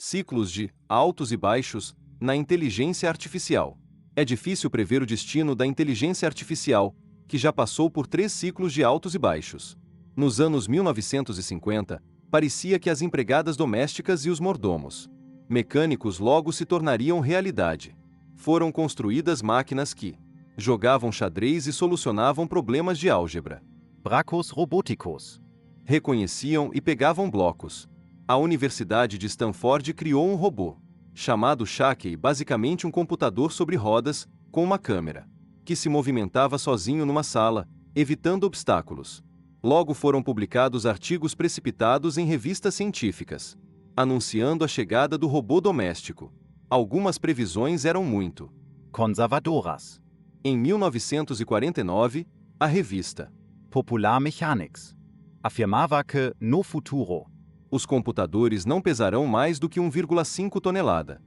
ciclos de altos e baixos na inteligência artificial. É difícil prever o destino da inteligência artificial, que já passou por 3 ciclos de altos e baixos. Nos anos 1950, parecia que as empregadas domésticas e os mordomos mecânicos logo se tornariam realidade. Foram construídas máquinas que jogavam xadrez e solucionavam problemas de álgebra. Brachos robóticos. Reconheciam e pegavam blocos. A Universidade de Stanford criou um robô, chamado Shakey, basicamente um computador sobre rodas, com uma câmera, que se movimentava sozinho numa sala, evitando obstáculos. Logo foram publicados artigos precipitados em revistas científicas, anunciando a chegada do robô doméstico. Algumas previsões eram muito Conservadoras. Em 1949, a revista Popular Mechanics afirmava que, no futuro, os computadores não pesarão mais do que 1,5 tonelada.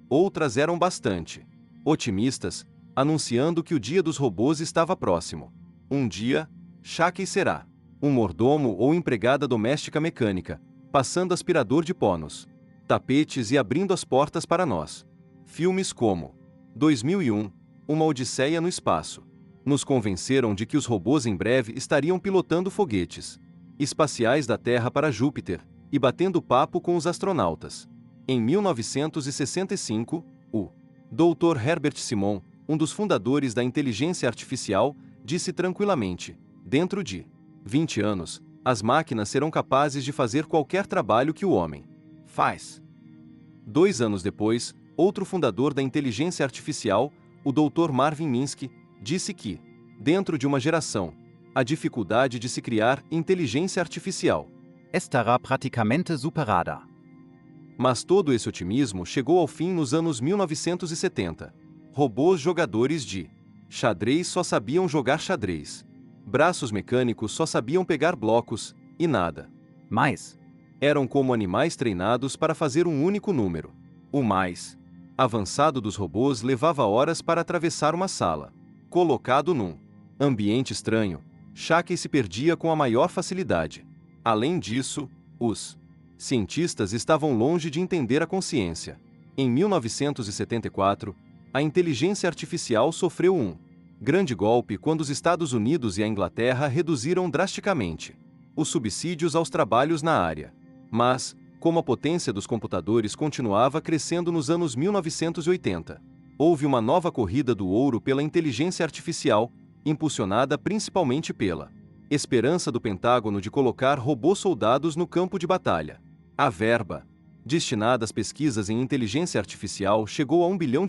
Outras eram bastante otimistas, anunciando que o dia dos robôs estava próximo. Um dia, Shakey será um mordomo ou empregada doméstica mecânica, passando aspirador de panos, tapetes e abrindo as portas para nós. Filmes como 2001, Uma Odisseia no Espaço, nos convenceram de que os robôs em breve estariam pilotando foguetes espaciais da Terra para Júpiter e batendo papo com os astronautas. Em 1965, o Dr. Herbert Simon, um dos fundadores da inteligência artificial, disse tranquilamente: dentro de 20 anos, as máquinas serão capazes de fazer qualquer trabalho que o homem faz. 2 anos depois, outro fundador da inteligência artificial, o Dr. Marvin Minsky, disse que, dentro de uma geração, a dificuldade de se criar inteligência artificial estará praticamente superada. Mas todo esse otimismo chegou ao fim nos anos 1970. Robôs jogadores de xadrez só sabiam jogar xadrez. Braços mecânicos só sabiam pegar blocos, e nada mais. Eram como animais treinados para fazer um único número. O mais avançado dos robôs levava horas para atravessar uma sala. Colocado num ambiente estranho, Shakey se perdia com a maior facilidade. Além disso, os cientistas estavam longe de entender a consciência. Em 1974, a inteligência artificial sofreu um grande golpe quando os Estados Unidos e a Inglaterra reduziram drasticamente os subsídios aos trabalhos na área. Mas, como a potência dos computadores continuava crescendo nos anos 1980, houve uma nova corrida do ouro pela inteligência artificial, impulsionada principalmente pela esperança do Pentágono de colocar robôs-soldados no campo de batalha. A verba destinada às pesquisas em inteligência artificial chegou a $1 bilhão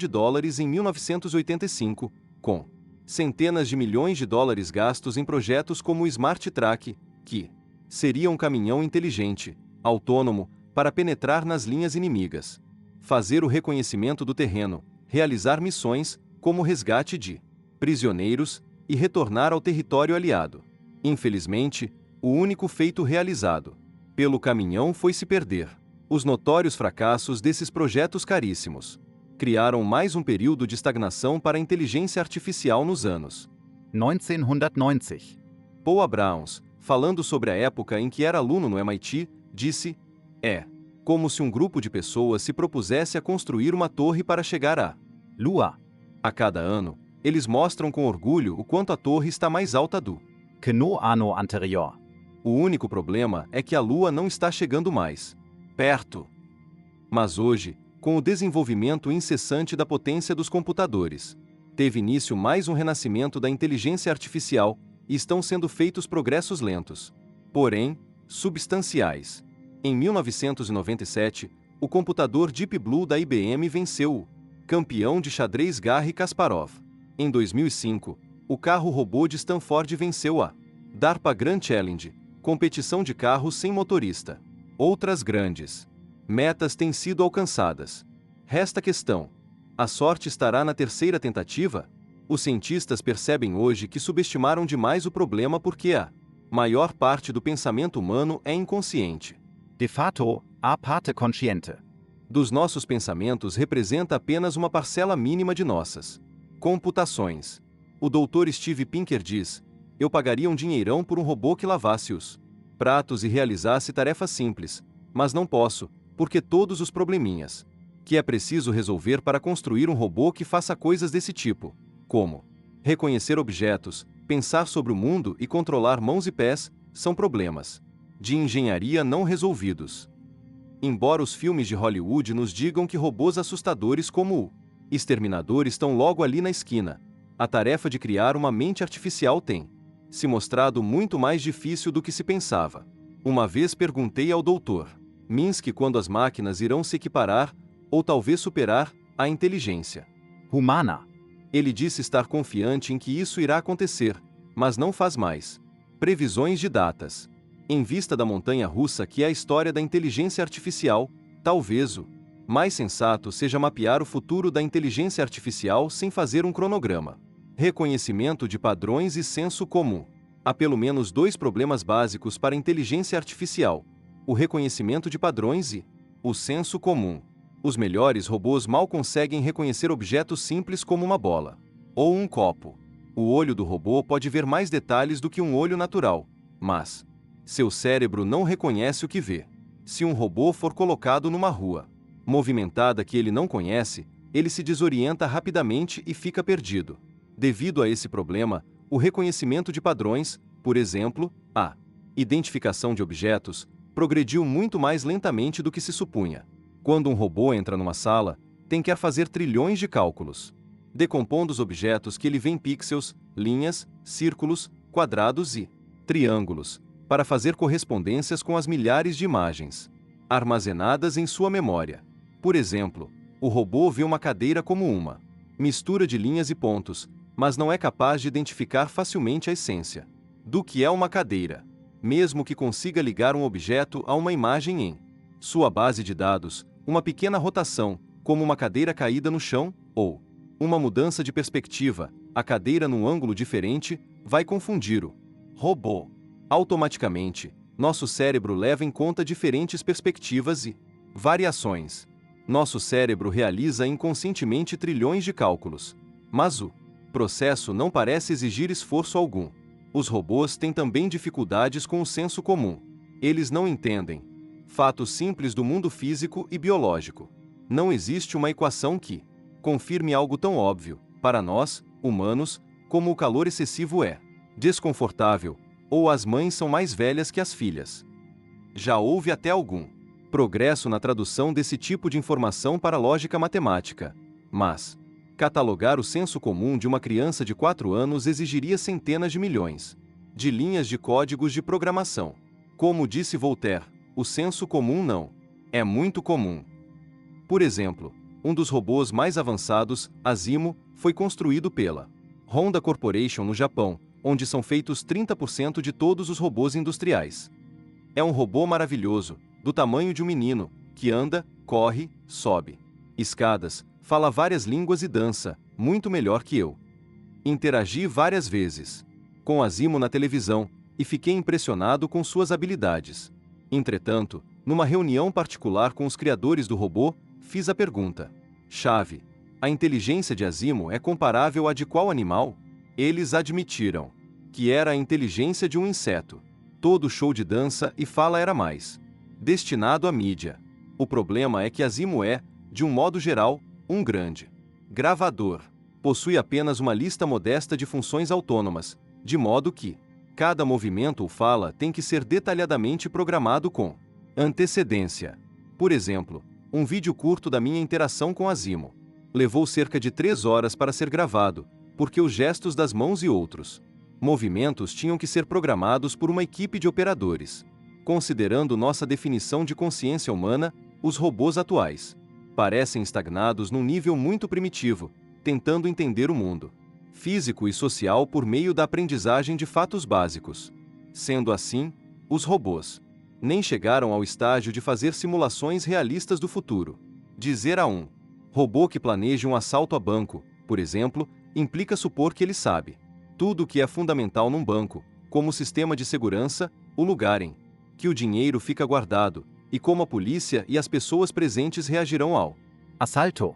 em 1985, com centenas de milhões de dólares gastos em projetos como o Smart Track, que seria um caminhão inteligente, autônomo, para penetrar nas linhas inimigas, fazer o reconhecimento do terreno, realizar missões, como o resgate de prisioneiros, e retornar ao território aliado. Infelizmente, o único feito realizado pelo caminhão foi se perder. Os notórios fracassos desses projetos caríssimos criaram mais um período de estagnação para a inteligência artificial nos anos 1990. Paul Abrams, falando sobre a época em que era aluno no MIT, disse: é como se um grupo de pessoas se propusesse a construir uma torre para chegar à Lua. A cada ano, eles mostram com orgulho o quanto a torre está mais alta do que no ano anterior. O único problema é que a Lua não está chegando mais perto. Mas hoje, com o desenvolvimento incessante da potência dos computadores, teve início mais um renascimento da inteligência artificial e estão sendo feitos progressos lentos, porém, substanciais. Em 1997, o computador Deep Blue da IBM venceu o campeão de xadrez Garry Kasparov. Em 2005, o carro robô de Stanford venceu a DARPA Grand Challenge, competição de carros sem motorista. Outras grandes metas têm sido alcançadas. Resta a questão: a sorte estará na terceira tentativa? Os cientistas percebem hoje que subestimaram demais o problema porque a maior parte do pensamento humano é inconsciente. De fato, a parte consciente dos nossos pensamentos representa apenas uma parcela mínima de nossas computações. O Dr. Steve Pinker diz: eu pagaria um dinheirão por um robô que lavasse os pratos e realizasse tarefas simples, mas não posso, porque todos os probleminhas que é preciso resolver para construir um robô que faça coisas desse tipo, como reconhecer objetos, pensar sobre o mundo e controlar mãos e pés, são problemas de engenharia não resolvidos. Embora os filmes de Hollywood nos digam que robôs assustadores como o Exterminador estão logo ali na esquina, a tarefa de criar uma mente artificial tem se mostrado muito mais difícil do que se pensava. Uma vez perguntei ao Dr. Minsky quando as máquinas irão se equiparar, ou talvez superar, à inteligência humana. Ele disse estar confiante em que isso irá acontecer, mas não faz mais previsões de datas. Em vista da montanha-russa que é a história da inteligência artificial, talvez o mais sensato seja mapear o futuro da inteligência artificial sem fazer um cronograma. Reconhecimento de padrões e senso comum. Há pelo menos dois problemas básicos para a inteligência artificial: o reconhecimento de padrões e o senso comum. Os melhores robôs mal conseguem reconhecer objetos simples como uma bola ou um copo. O olho do robô pode ver mais detalhes do que um olho natural, mas seu cérebro não reconhece o que vê. Se um robô for colocado numa rua movimentada que ele não conhece, ele se desorienta rapidamente e fica perdido. Devido a esse problema, o reconhecimento de padrões, por exemplo, a identificação de objetos, progrediu muito mais lentamente do que se supunha. Quando um robô entra numa sala, tem que fazer trilhões de cálculos, decompondo os objetos que ele vê em pixels, linhas, círculos, quadrados e triângulos, para fazer correspondências com as milhares de imagens armazenadas em sua memória. Por exemplo, o robô vê uma cadeira como uma mistura de linhas e pontos, mas não é capaz de identificar facilmente a essência do que é uma cadeira, mesmo que consiga ligar um objeto a uma imagem em sua base de dados. Uma pequena rotação, como uma cadeira caída no chão, ou uma mudança de perspectiva, a cadeira num ângulo diferente, vai confundir o robô. Automaticamente, nosso cérebro leva em conta diferentes perspectivas e variações. Nosso cérebro realiza inconscientemente trilhões de cálculos, mas o processo não parece exigir esforço algum. Os robôs têm também dificuldades com o senso comum. Eles não entendem fatos simples do mundo físico e biológico. Não existe uma equação que confirme algo tão óbvio, para nós, humanos, como o calor excessivo é desconfortável, ou as mães são mais velhas que as filhas. Já houve até algum progresso na tradução desse tipo de informação para a lógica matemática, mas catalogar o senso comum de uma criança de 4 anos exigiria centenas de milhões de linhas de códigos de programação. Como disse Voltaire, o senso comum não é muito comum. Por exemplo, um dos robôs mais avançados, a Zimo, foi construído pela Honda Corporation no Japão, onde são feitos 30% de todos os robôs industriais. É um robô maravilhoso, do tamanho de um menino, que anda, corre, sobe escadas, fala várias línguas e dança, muito melhor que eu. Interagi várias vezes com a Zimo na televisão e fiquei impressionado com suas habilidades. Entretanto, numa reunião particular com os criadores do robô, fiz a pergunta chave: a inteligência de Azimo é comparável à de qual animal? Eles admitiram que era a inteligência de um inseto. Todo show de dança e fala era mais destinado à mídia. O problema é que Azimo é, de um modo geral, um grande gravador. Possui apenas uma lista modesta de funções autônomas, de modo que cada movimento ou fala tem que ser detalhadamente programado com antecedência. Por exemplo, um vídeo curto da minha interação com Azimo levou cerca de 3 horas para ser gravado, porque os gestos das mãos e outros movimentos tinham que ser programados por uma equipe de operadores. Considerando nossa definição de consciência humana, os robôs atuais parecem estagnados num nível muito primitivo, tentando entender o mundo físico e social por meio da aprendizagem de fatos básicos. Sendo assim, os robôs nem chegaram ao estágio de fazer simulações realistas do futuro. Dizer a um robô que planeje um assalto a banco, por exemplo, implica supor que ele sabe tudo o que é fundamental num banco, como o sistema de segurança, o lugar em que o dinheiro fica guardado, e como a polícia e as pessoas presentes reagirão ao assalto.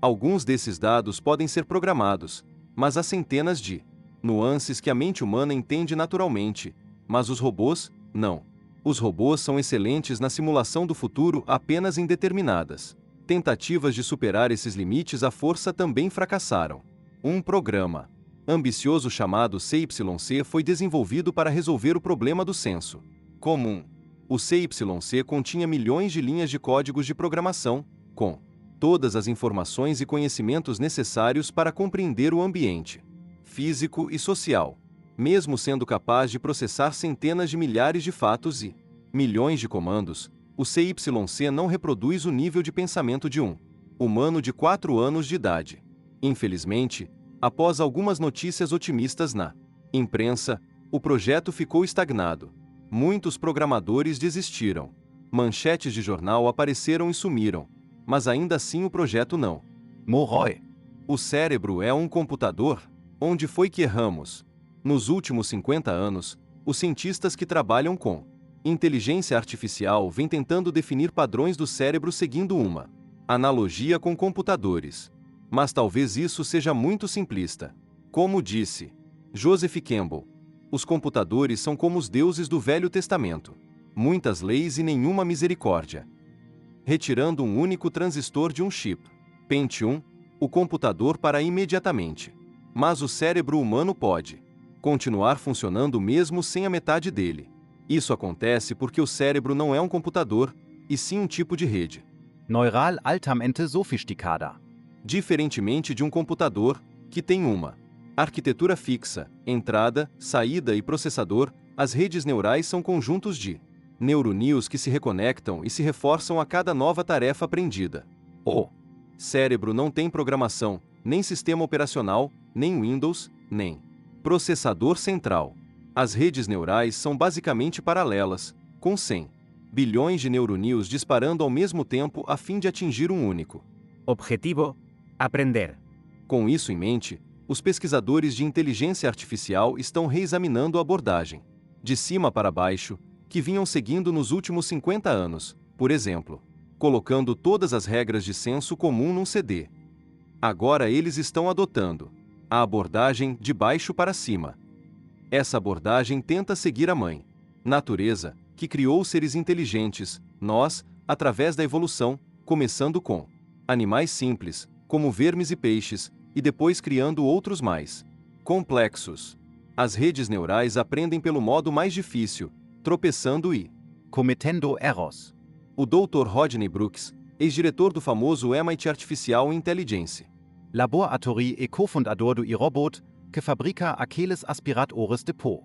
Alguns desses dados podem ser programados, mas há centenas de nuances que a mente humana entende naturalmente, mas os robôs, não. Os robôs são excelentes na simulação do futuro apenas em determinadas tentativas de superar esses limites à força também fracassaram. Um programa ambicioso chamado CYC foi desenvolvido para resolver o problema do senso comum. O CYC continha milhões de linhas de códigos de programação, com todas as informações e conhecimentos necessários para compreender o ambiente físico e social, mesmo sendo capaz de processar centenas de milhares de fatos e milhões de comandos. O CYC não reproduz o nível de pensamento de um humano de 4 anos de idade. Infelizmente, após algumas notícias otimistas na imprensa, o projeto ficou estagnado. Muitos programadores desistiram. Manchetes de jornal apareceram e sumiram, mas ainda assim o projeto não morreu. O cérebro é um computador? Onde foi que erramos? Nos últimos 50 anos, os cientistas que trabalham com inteligência artificial vêm tentando definir padrões do cérebro seguindo uma analogia com computadores. Mas talvez isso seja muito simplista. Como disse Joseph Campbell, os computadores são como os deuses do Velho Testamento. Muitas leis e nenhuma misericórdia. Retirando um único transistor de um chip Pentium, o computador para imediatamente. Mas o cérebro humano pode continuar funcionando mesmo sem a metade dele. Isso acontece porque o cérebro não é um computador, e sim um tipo de rede Neural altamente sofisticada. diferentemente de um computador, que tem uma arquitetura fixa, entrada, saída e processador. As redes neurais são conjuntos de neurônios que se reconectam e se reforçam a cada nova tarefa aprendida. O cérebro não tem programação, nem sistema operacional, nem Windows, nem processador central. As redes neurais são basicamente paralelas, com 100 bilhões de neurônios disparando ao mesmo tempo a fim de atingir um único Objetivo: aprender. Com isso em mente, os pesquisadores de inteligência artificial estão reexaminando a abordagem de cima para baixo que vinham seguindo nos últimos 50 anos, por exemplo, colocando todas as regras de senso comum num CD. Agora eles estão adotando a abordagem de baixo para cima. Essa abordagem tenta seguir a mãe natureza, que criou seres inteligentes, nós, através da evolução, começando com animais simples, como vermes e peixes, e depois criando outros mais complexos. As redes neurais aprendem pelo modo mais difícil, tropeçando e Cometendo erros. o Dr. Rodney Brooks, ex-diretor do famoso MIT Artificial Intelligence Laboratório e cofundador do iRobot, que fabrica aqueles aspiradores de pó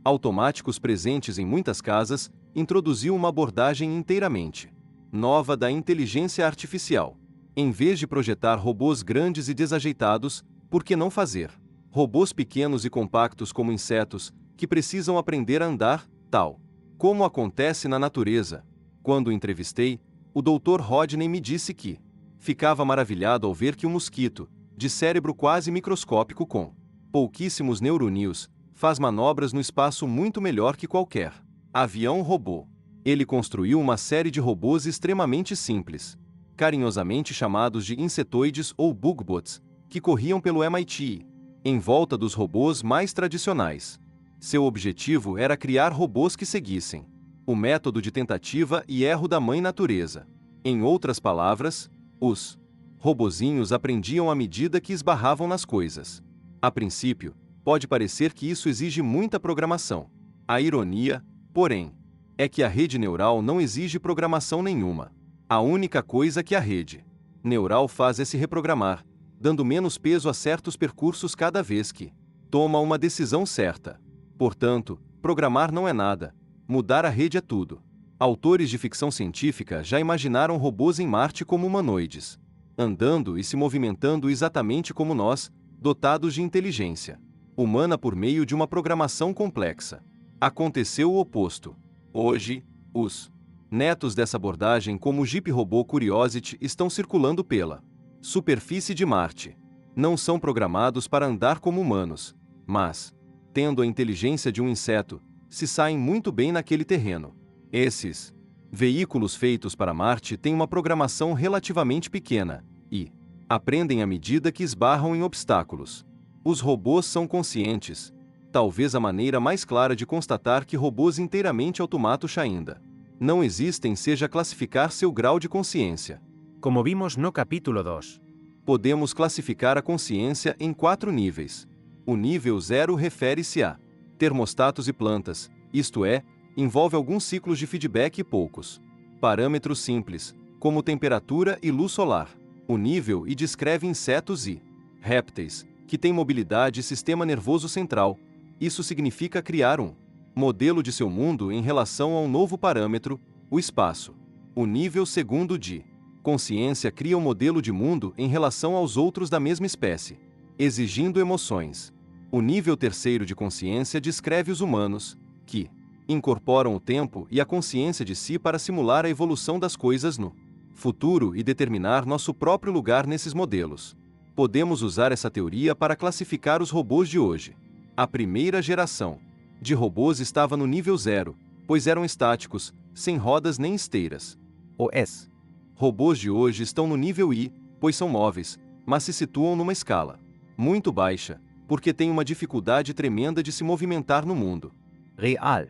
automáticos presentes em muitas casas, introduziu uma abordagem inteiramente nova da inteligência artificial. Em vez de projetar robôs grandes e desajeitados, por que não fazer robôs pequenos e compactos como insetos, que precisam aprender a andar, tal como acontece na natureza? Quando o entrevistei, o Dr. Rodney me disse que ficava maravilhado ao ver que um mosquito, de cérebro quase microscópico com pouquíssimos neurônios, faz manobras no espaço muito melhor que qualquer avião robô. Ele construiu uma série de robôs extremamente simples, carinhosamente chamados de insetoides ou bugbots, que corriam pelo MIT, em volta dos robôs mais tradicionais. Seu objetivo era criar robôs que seguissem o método de tentativa e erro da mãe natureza. Em outras palavras, os robozinhos aprendiam à medida que esbarravam nas coisas. A princípio, pode parecer que isso exige muita programação. A ironia, porém, é que a rede neural não exige programação nenhuma. A única coisa que a rede neural faz é se reprogramar, dando menos peso a certos percursos cada vez que toma uma decisão certa. Portanto, programar não é nada, mudar a rede é tudo. Autores de ficção científica já imaginaram robôs em Marte como humanoides, andando e se movimentando exatamente como nós, dotados de inteligência humana por meio de uma programação complexa. Aconteceu o oposto. Hoje, os netos dessa abordagem, como o Jeep Robô Curiosity, estão circulando pela superfície de Marte. Não são programados para andar como humanos, mas, tendo a inteligência de um inseto, se saem muito bem naquele terreno. Esses veículos feitos para Marte têm uma programação relativamente pequena e aprendem à medida que esbarram em obstáculos. Os robôs são conscientes, talvez a maneira mais clara de constatar que robôs inteiramente automatos ainda não existem seja classificar seu grau de consciência. Como vimos no capítulo 2. Podemos classificar a consciência em 4 níveis. O nível 0 refere-se a termostatos e plantas, isto é, envolve alguns ciclos de feedback e poucos parâmetros simples, como temperatura e luz solar. O nível I descreve insetos e répteis, que têm mobilidade e sistema nervoso central. Isso significa criar um modelo de seu mundo em relação a um novo parâmetro, o espaço. O nível segundo de consciência cria um modelo de mundo em relação aos outros da mesma espécie, exigindo emoções. O nível terceiro de consciência descreve os humanos, que incorporam o tempo e a consciência de si para simular a evolução das coisas no futuro e determinar nosso próprio lugar nesses modelos. Podemos usar essa teoria para classificar os robôs de hoje. A primeira geração de robôs estava no nível 0, pois eram estáticos, sem rodas nem esteiras. OS. Robôs de hoje estão no nível I, pois são móveis, mas se situam numa escala muito baixa, porque têm uma dificuldade tremenda de se movimentar no mundo Real.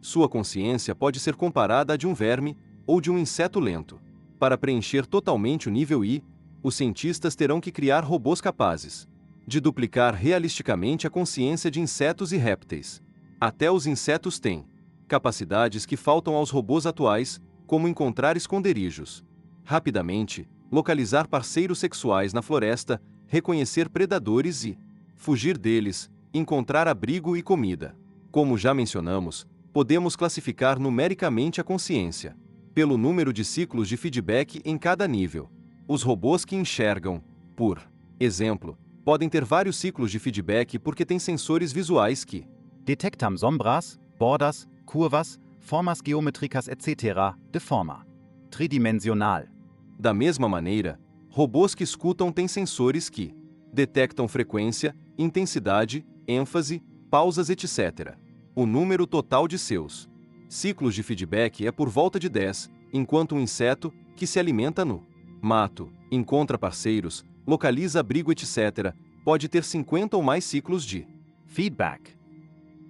Sua consciência pode ser comparada à de um verme ou de um inseto lento. Para preencher totalmente o nível I, os cientistas terão que criar robôs capazes de duplicar realisticamente a consciência de insetos e répteis. Até os insetos têm capacidades que faltam aos robôs atuais, como encontrar esconderijos rapidamente, localizar parceiros sexuais na floresta, reconhecer predadores e fugir deles, encontrar abrigo e comida. Como já mencionamos, podemos classificar numericamente a consciência pelo número de ciclos de feedback em cada nível. Os robôs que enxergam, por exemplo, podem ter vários ciclos de feedback porque têm sensores visuais que Detectam sombras, bordas, curvas, formas geométricas etc. de forma tridimensional. Da mesma maneira, robôs que escutam têm sensores que detectam frequência, intensidade, ênfase, pausas etc. O número total de seus ciclos de feedback é por volta de 10, enquanto um inseto, que se alimenta no mato, encontra parceiros, localiza abrigo etc., pode ter 50 ou mais ciclos de Feedback.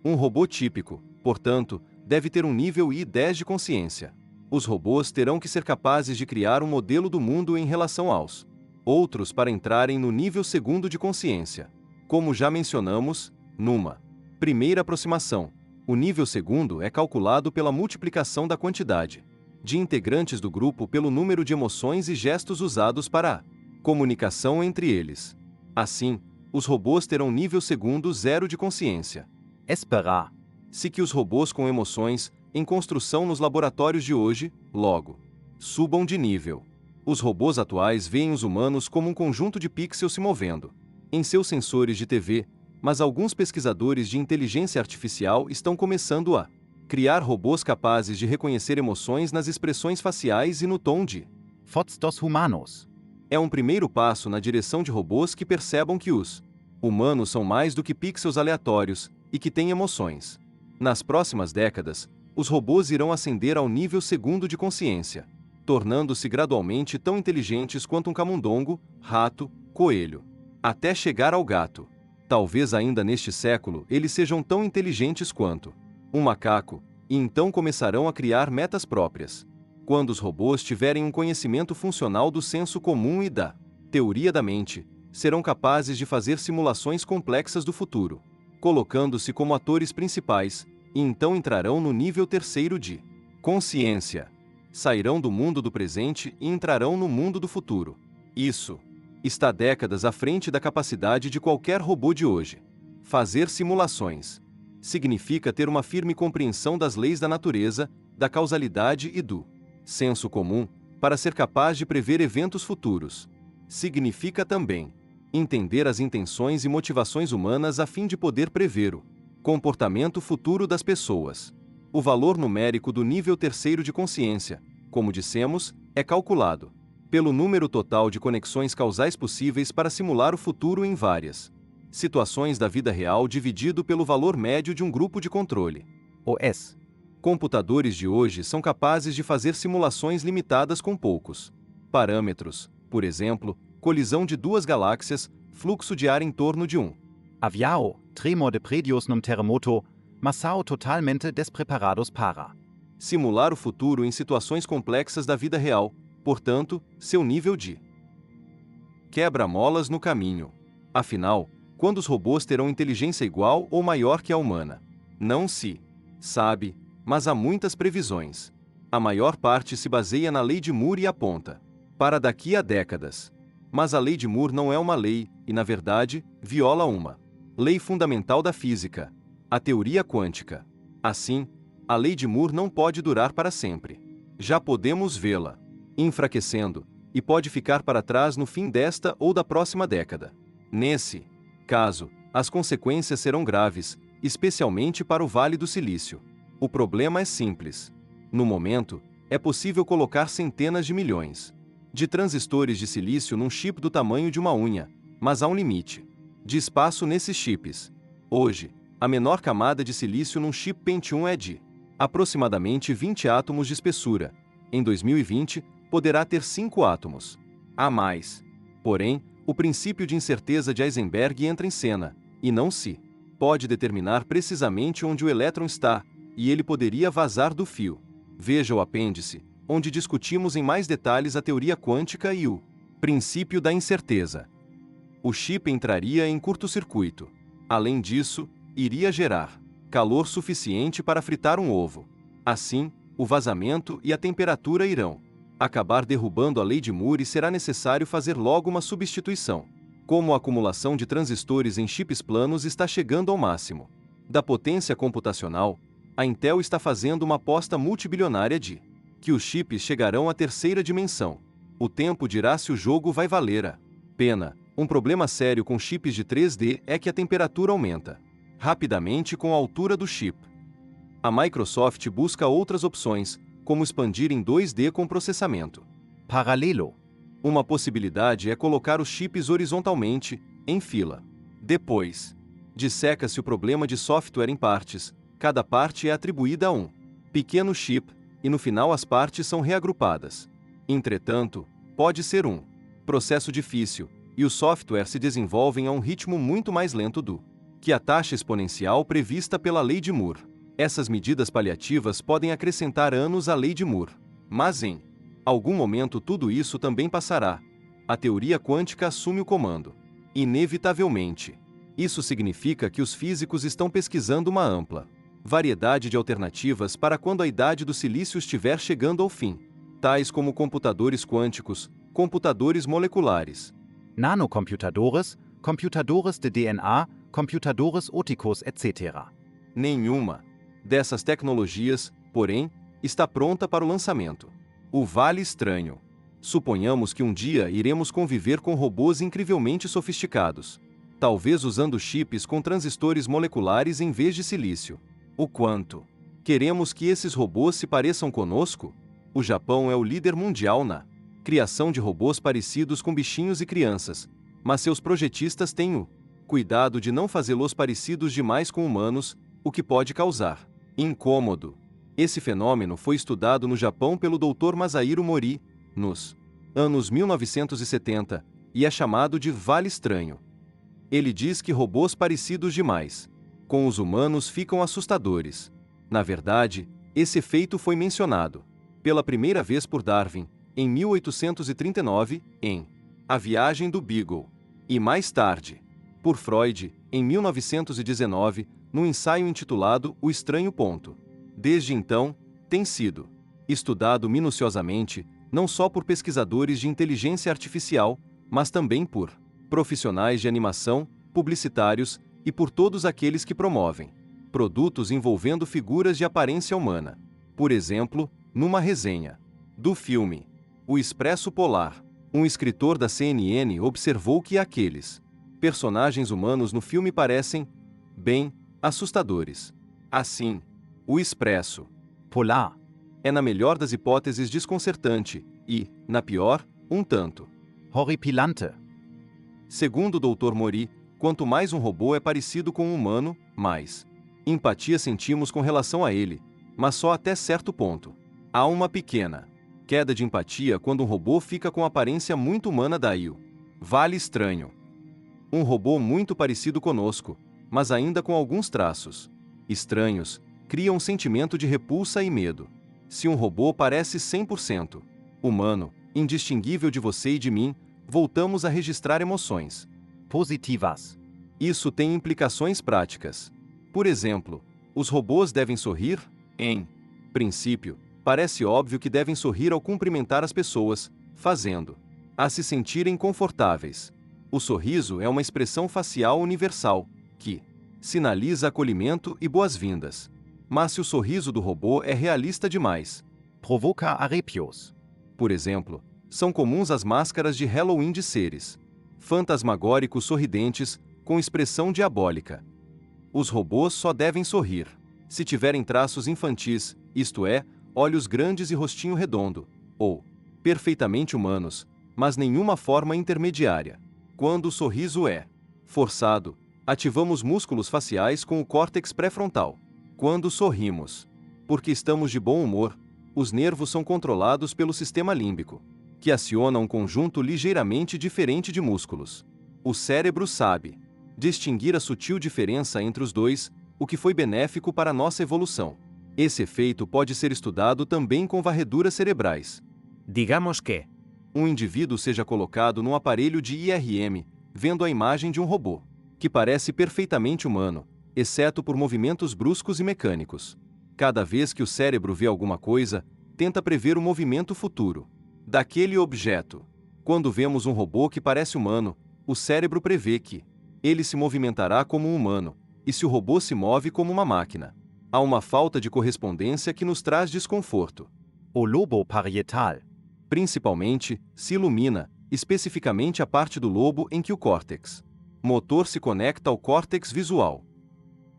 Um robô típico, portanto, deve ter um nível I10 de consciência. Os robôs terão que ser capazes de criar um modelo do mundo em relação aos outros para entrarem no nível segundo de consciência. Como já mencionamos, numa primeira aproximação, o nível segundo é calculado pela multiplicação da quantidade de integrantes do grupo pelo número de emoções e gestos usados para a comunicação entre eles. Assim, os robôs terão nível segundo 0 de consciência. Esperar. Se que os robôs com emoções, em construção nos laboratórios de hoje, logo, subam de nível. Os robôs atuais veem os humanos como um conjunto de pixels se movendo em seus sensores de TV, mas alguns pesquisadores de inteligência artificial estão começando a criar robôs capazes de reconhecer emoções nas expressões faciais e no tom de Voz dos humanos. É um primeiro passo na direção de robôs que percebam que os humanos são mais do que pixels aleatórios e que têm emoções. Nas próximas décadas, os robôs irão ascender ao nível segundo de consciência, tornando-se gradualmente tão inteligentes quanto um camundongo, rato, coelho, até chegar ao gato. Talvez ainda neste século eles sejam tão inteligentes quanto um macaco, e então começarão a criar metas próprias. Quando os robôs tiverem um conhecimento funcional do senso comum e da teoria da mente, serão capazes de fazer simulações complexas do futuro, colocando-se como atores principais, e então entrarão no nível terceiro de consciência. Sairão do mundo do presente e entrarão no mundo do futuro. Isso está décadas à frente da capacidade de qualquer robô de hoje. Fazer simulações significa ter uma firme compreensão das leis da natureza, da causalidade e do senso comum, para ser capaz de prever eventos futuros. Significa também entender as intenções e motivações humanas a fim de poder prever o comportamento futuro das pessoas. O valor numérico do nível terceiro de consciência, como dissemos, é calculado pelo número total de conexões causais possíveis para simular o futuro em várias situações da vida real dividido pelo valor médio de um grupo de controle. OS. Computadores de hoje são capazes de fazer simulações limitadas com poucos parâmetros, por exemplo, colisão de duas galáxias, fluxo de ar em torno de um Avião. tremor de prédios num terremoto, mas são totalmente despreparados para simular o futuro em situações complexas da vida real, portanto, seu nível de quebra-molas no caminho. Afinal, quando os robôs terão inteligência igual ou maior que a humana? Não se sabe, mas há muitas previsões. A maior parte se baseia na lei de Moore e aponta para daqui a décadas. Mas a lei de Moore não é uma lei, e na verdade, viola uma lei fundamental da física, a teoria quântica. Assim, a lei de Moore não pode durar para sempre. Já podemos vê-la enfraquecendo, e pode ficar para trás no fim desta ou da próxima década. Nesse caso, as consequências serão graves, especialmente para o Vale do Silício. O problema é simples. No momento, é possível colocar centenas de milhões de transistores de silício num chip do tamanho de uma unha, mas há um limite de espaço nesses chips. Hoje, a menor camada de silício num chip Pentium é de aproximadamente 20 átomos de espessura. Em 2020, poderá ter 5 átomos a mais. Porém, o princípio de incerteza de Heisenberg entra em cena, e não se pode determinar precisamente onde o elétron está, e ele poderia vazar do fio. Veja o apêndice, onde discutimos em mais detalhes a teoria quântica e o princípio da incerteza. O chip entraria em curto-circuito. Além disso, iria gerar calor suficiente para fritar um ovo. Assim, o vazamento e a temperatura irão acabar derrubando a lei de Moore e será necessário fazer logo uma substituição. Como a acumulação de transistores em chips planos está chegando ao máximo da potência computacional, a Intel está fazendo uma aposta multibilionária de que os chips chegarão à terceira dimensão. O tempo dirá se o jogo vai valer a pena. Um problema sério com chips de 3D é que a temperatura aumenta rapidamente com a altura do chip. A Microsoft busca outras opções, como expandir em 2D com processamento paralelo. Uma possibilidade é colocar os chips horizontalmente, em fila. Depois, disseca-se o problema de software em partes, cada parte é atribuída a um pequeno chip, e no final as partes são reagrupadas. Entretanto, pode ser um processo difícil, e os softwares se desenvolvem a um ritmo muito mais lento do que a taxa exponencial prevista pela lei de Moore. Essas medidas paliativas podem acrescentar anos à lei de Moore. Mas em algum momento tudo isso também passará. A teoria quântica assume o comando. Inevitavelmente. Isso significa que os físicos estão pesquisando uma ampla variedade de alternativas para quando a idade do silício estiver chegando ao fim, tais como computadores quânticos, computadores moleculares, Nanocomputadores, computadores de DNA, computadores óticos, etc. Nenhuma dessas tecnologias, porém, está pronta para o lançamento. O Vale Estranho. Suponhamos que um dia iremos conviver com robôs incrivelmente sofisticados, talvez usando chips com transistores moleculares em vez de silício. O quanto queremos que esses robôs se pareçam conosco? O Japão é o líder mundial na criação de robôs parecidos com bichinhos e crianças, mas seus projetistas têm o cuidado de não fazê-los parecidos demais com humanos, o que pode causar incômodo. Esse fenômeno foi estudado no Japão pelo Dr. Masahiro Mori, nos anos 1970, e é chamado de Vale Estranho. Ele diz que robôs parecidos demais com os humanos ficam assustadores. Na verdade, esse efeito foi mencionado pela primeira vez por Darwin, em 1839, em A Viagem do Beagle, e mais tarde, por Freud, em 1919, num ensaio intitulado O Estranho Ponto. Desde então, tem sido estudado minuciosamente, não só por pesquisadores de inteligência artificial, mas também por profissionais de animação, publicitários e por todos aqueles que promovem produtos envolvendo figuras de aparência humana. Por exemplo, numa resenha do filme O Expresso Polar, um escritor da CNN observou que aqueles personagens humanos no filme parecem, bem, assustadores. Assim, o Expresso Polar é, na melhor das hipóteses, desconcertante e, na pior, um tanto horripilante. Segundo o Dr. Mori, quanto mais um robô é parecido com um humano, mais empatia sentimos com relação a ele, mas só até certo ponto. Há uma pequena queda de empatia quando um robô fica com aparência muito humana, daí o Vale Estranho. Um robô muito parecido conosco, mas ainda com alguns traços estranhos, cria um sentimento de repulsa e medo. Se um robô parece 100% humano, indistinguível de você e de mim, voltamos a registrar emoções Positivas. Isso tem implicações práticas. Por exemplo, os robôs devem sorrir? Em princípio, parece óbvio que devem sorrir ao cumprimentar as pessoas, fazendo-as se sentirem confortáveis. O sorriso é uma expressão facial universal, que sinaliza acolhimento e boas-vindas. Mas se o sorriso do robô é realista demais, Provoca arrepios. por exemplo, são comuns as máscaras de Halloween de seres fantasmagóricos sorridentes, com expressão diabólica. Os robôs só devem sorrir se tiverem traços infantis, isto é, olhos grandes e rostinho redondo, ou perfeitamente humanos, mas nenhuma forma intermediária. Quando o sorriso é forçado, ativamos músculos faciais com o córtex pré-frontal. Quando sorrimos, porque estamos de bom humor, os nervos são controlados pelo sistema límbico, que aciona um conjunto ligeiramente diferente de músculos. O cérebro sabe distinguir a sutil diferença entre os dois, o que foi benéfico para nossa evolução. Esse efeito pode ser estudado também com varreduras cerebrais. Digamos que Um indivíduo seja colocado num aparelho de IRM, vendo a imagem de um robô, que parece perfeitamente humano, exceto por movimentos bruscos e mecânicos. Cada vez que o cérebro vê alguma coisa, tenta prever o movimento futuro daquele objeto. Quando vemos um robô que parece humano, o cérebro prevê que ele se movimentará como um humano, e se o robô se move como uma máquina. Há uma falta de correspondência que nos traz desconforto. O lobo parietal. Principalmente, se ilumina, especificamente a parte do lobo em que o córtex motor se conecta ao córtex visual.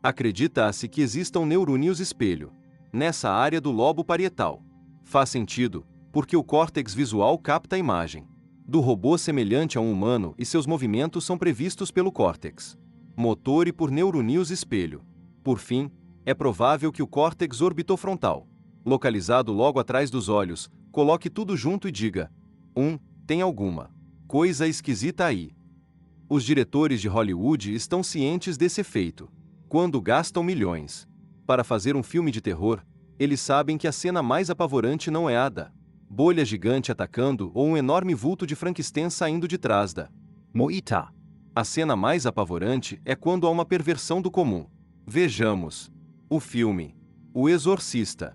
Acredita-se que existam neurônios espelho nessa área do lobo parietal. Faz sentido, porque o córtex visual capta a imagem do robô semelhante a um humano e seus movimentos são previstos pelo córtex motor e por neurônios espelho. Por fim, é provável que o córtex orbitofrontal, localizado logo atrás dos olhos, coloque tudo junto e diga: tem alguma coisa esquisita aí. Os diretores de Hollywood estão cientes desse efeito. Quando gastam milhões para fazer um filme de terror, eles sabem que a cena mais apavorante não é a da bolha gigante atacando ou um enorme vulto de Frankenstein saindo de trás da Moita. A cena mais apavorante é quando há uma perversão do comum. Vejamos o filme O Exorcista.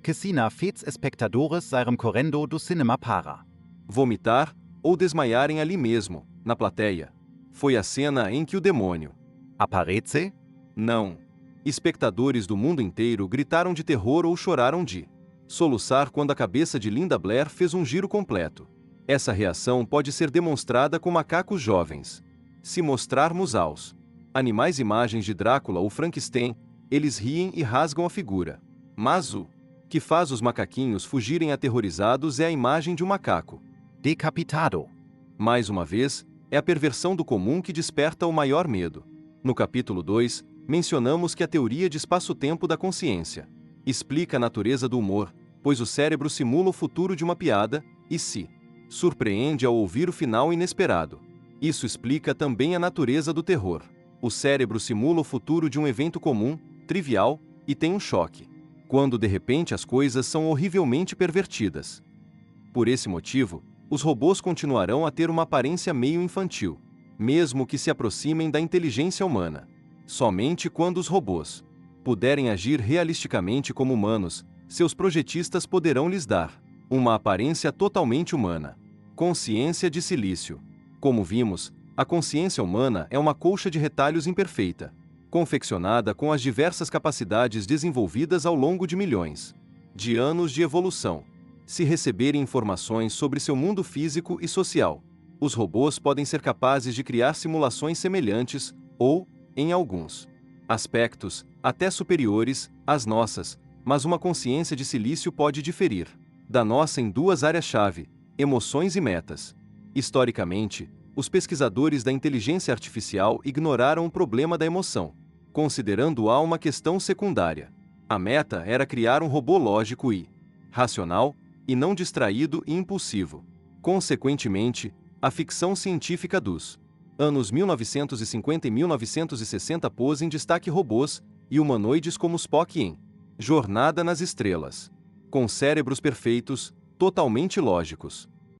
Que sina fets espectadores sairem correndo do cinema para Vomitar ou desmaiarem ali mesmo, na plateia. Foi a cena em que o demônio aparece. Não. Espectadores do mundo inteiro gritaram de terror ou choraram de soluçar quando a cabeça de Linda Blair fez um giro completo. Essa reação pode ser demonstrada com macacos jovens. Se mostrarmos aos animais imagens de Drácula ou Frankenstein, eles riem e rasgam a figura. Mas o que faz os macaquinhos fugirem aterrorizados é a imagem de um macaco Decapitado. Mais uma vez, é a perversão do comum que desperta o maior medo. No capítulo 2, mencionamos que a teoria de espaço-tempo da consciência explica a natureza do humor, pois o cérebro simula o futuro de uma piada e se surpreende ao ouvir o final inesperado. Isso explica também a natureza do terror. O cérebro simula o futuro de um evento comum, trivial, e tem um choque, quando de repente as coisas são horrivelmente pervertidas. Por esse motivo, os robôs continuarão a ter uma aparência meio infantil, mesmo que se aproximem da inteligência humana. Somente quando os robôs puderem agir realisticamente como humanos, seus projetistas poderão lhes dar uma aparência totalmente humana. Consciência de silício. Como vimos, a consciência humana é uma colcha de retalhos imperfeita, confeccionada com as diversas capacidades desenvolvidas ao longo de milhões de anos de evolução. Se receberem informações sobre seu mundo físico e social, os robôs podem ser capazes de criar simulações semelhantes ou, em alguns aspectos, até superiores às nossas, mas uma consciência de silício pode diferir da nossa em duas áreas-chave: emoções e metas. Historicamente, os pesquisadores da inteligência artificial ignoraram o problema da emoção, considerando-a uma questão secundária. A meta era criar um robô lógico e racional, e não distraído e impulsivo. Consequentemente, a ficção científica dos Anos 1950 e 1960 pôs em destaque robôs e humanoides como Spock em Jornada nas Estrelas. Com cérebros perfeitos, totalmente lógicos.